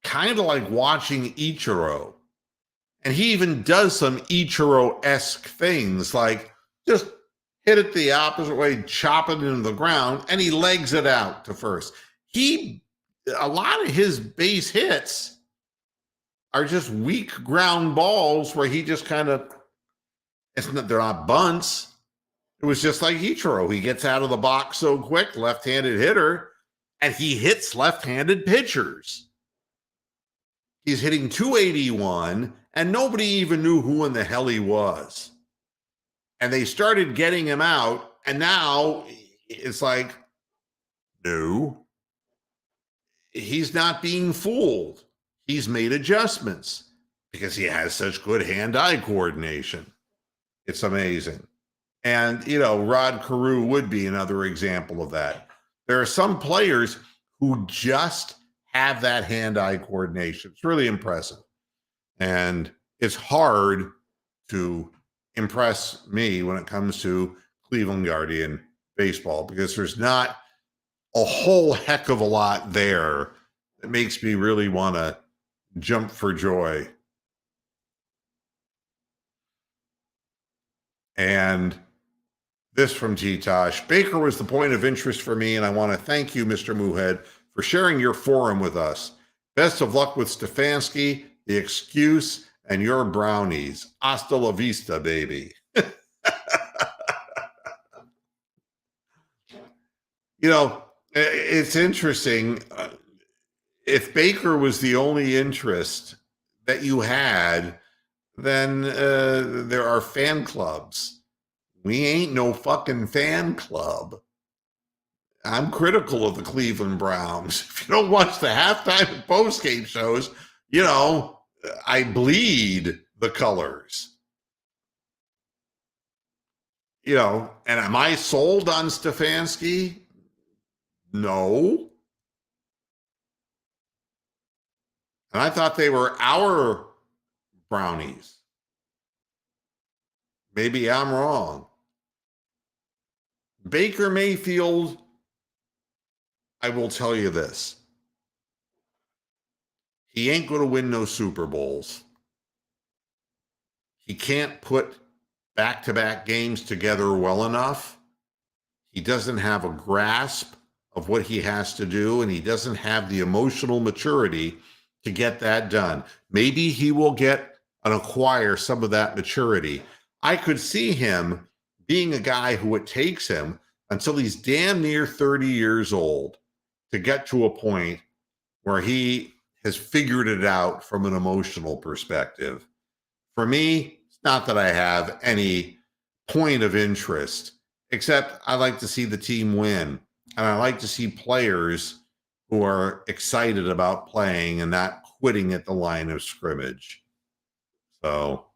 kind of like watching Ichiro. And he even does some Ichiro-esque things, like just hit it the opposite way, chop it into the ground, and he legs it out to first. A lot of his base hits are just weak ground balls where he just kind of, they're not bunts. It was just like Ichiro. He gets out of the box so quick, left-handed hitter, and he hits left-handed pitchers. He's hitting 281, and nobody even knew who in the hell he was. And they started getting him out, and now it's like, no, he's not being fooled. He's made adjustments because he has such good hand-eye coordination. It's amazing. And, you know, Rod Carew would be another example of that. There are some players who just have that hand-eye coordination. It's really impressive. And it's hard to impress me when it comes to Cleveland Guardian baseball because there's not a whole heck of a lot there that makes me really want to jump for joy. And this from G-Tosh. Baker was the point of interest for me, and I want to thank you, Mr. Moohead, for sharing your forum with us. Best of luck with Stefanski, the excuse, and your brownies. Hasta la vista, baby. You know, it's interesting. If Baker was the only interest that you had, then there are fan clubs. We ain't no fucking fan club. I'm critical of the Cleveland Browns. If you don't watch the halftime and postgame shows, you know, I bleed the colors. You know, and am I sold on Stefanski? No. And I thought they were our brownies. Maybe I'm wrong. Baker Mayfield, I will tell you this. He ain't going to win no Super Bowls. He can't put back-to-back games together well enough. He doesn't have a grasp of what he has to do, and he doesn't have the emotional maturity to get that done. Maybe he will get and acquire some of that maturity. I could see him being a guy who it takes him until he's damn near 30 years old to get to a point where he has figured it out from an emotional perspective. For me, it's not that I have any point of interest, except I like to see the team win. And I like to see players who are excited about playing and not quitting at the line of scrimmage. So,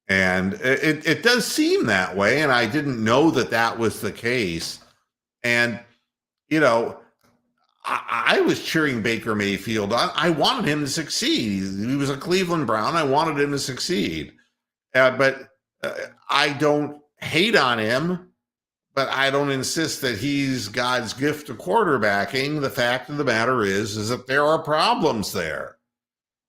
and it does seem that way. And I didn't know that that was the case. And, you know, I was cheering Baker Mayfield on. I wanted him to succeed. He was a Cleveland Brown. I wanted him to succeed. But I don't hate on him, but I don't insist that he's God's gift to quarterbacking. The fact of the matter is that there are problems there.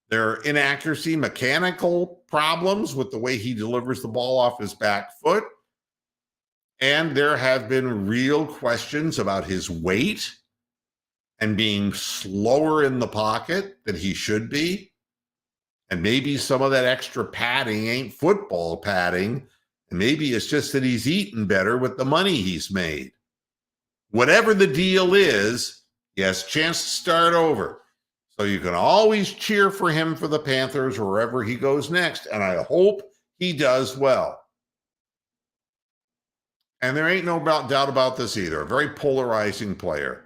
There are inaccuracy, mechanical problems with the way he delivers the ball off his back foot. And there have been real questions about his weight and being slower in the pocket than he should be. And maybe some of that extra padding ain't football padding. And maybe it's just that he's eaten better with the money he's made. Whatever the deal is, he has a chance to start over. So you can always cheer for him for the Panthers wherever he goes next. And I hope he does well. And there ain't no doubt about this either. A very polarizing player.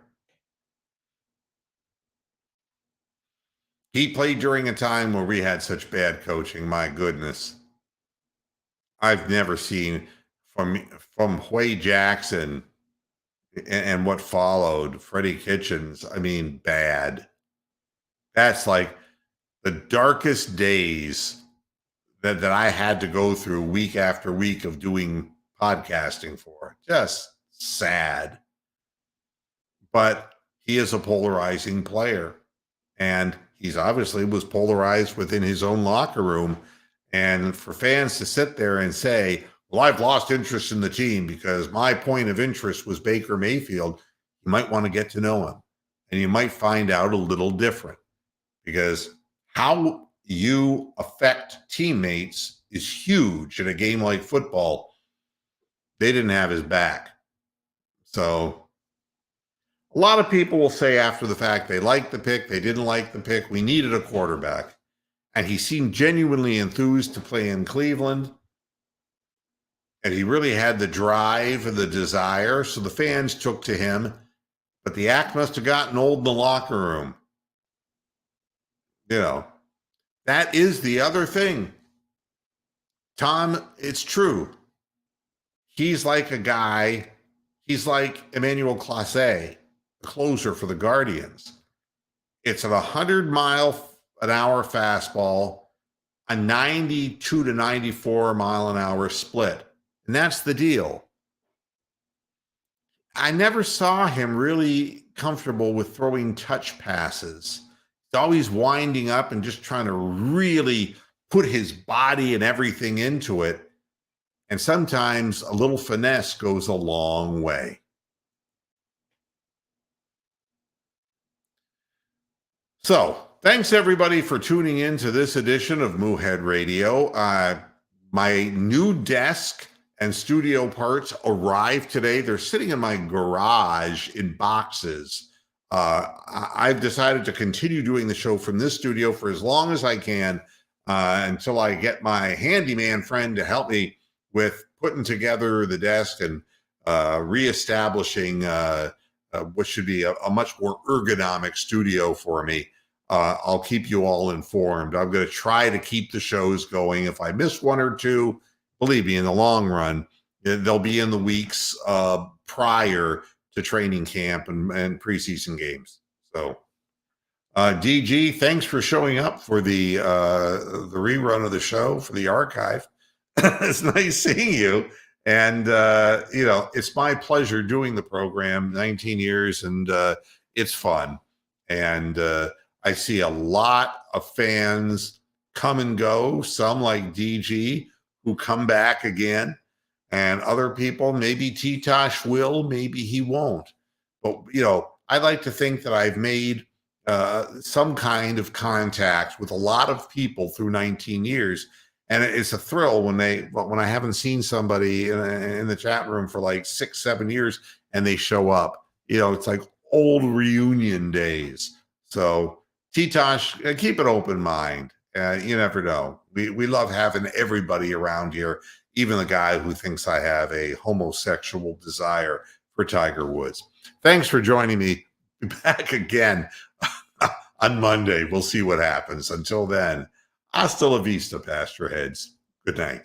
He played during a time where we had such bad coaching. My goodness. I've never seen from Huey Jackson and what followed, Freddie Kitchens. I mean, bad. That's like the darkest days that I had to go through week after week of doing podcasting for. Just sad. But he is a polarizing player. And he's obviously was polarized within his own locker room. And for fans to sit there and say, well, I've lost interest in the team because my point of interest was Baker Mayfield, you might want to get to know him. And you might find out a little different, because how you affect teammates is huge in a game like football. They didn't have his back. So a lot of people will say after the fact they liked the pick, they didn't like the pick. We needed a quarterback. And he seemed genuinely enthused to play in Cleveland. And he really had the drive and the desire. So the fans took to him. But the act must have gotten old in the locker room. You know, that is the other thing. Tom, it's true. He's like a guy, he's like Emmanuel Clase, the closer for the Guardians. It's a 100-mile-an-hour fastball, a 92 to 94 mile an hour split. And that's the deal. I never saw him really comfortable with throwing touch passes. He's always winding up and just trying to really put his body and everything into it. And sometimes a little finesse goes a long way. So thanks everybody for tuning in to this edition of Moohead Radio. My new desk and studio parts arrived today. They're sitting in my garage in boxes. I've decided to continue doing the show from this studio for as long as I can until I get my handyman friend to help me with putting together the desk and reestablishing what should be a much more ergonomic studio for me. I'll keep you all informed. I'm going to try to keep the shows going. If I miss one or two, believe me, in the long run, they'll be in the weeks prior to training camp and preseason games. So, DG, thanks for showing up for the rerun of the show, for the archive. It's nice seeing you. And, it's my pleasure doing the program, 19 years, and it's fun. And I see a lot of fans come and go, some like DG, who come back again, and other people, maybe T-Tosh will, maybe he won't. But, I like to think that I've made some kind of contact with a lot of people through 19 years. And it's a thrill when I haven't seen somebody in the chat room for like 6-7 years and they show up. It's like old reunion days. So T-Tosh, keep an open mind. You never know. We love having everybody around here, even the guy who thinks I have a homosexual desire for Tiger Woods. Thanks for joining me. Be back again on Monday. We'll see what happens. Until then, hasta la vista, Pastor Heads. Good night.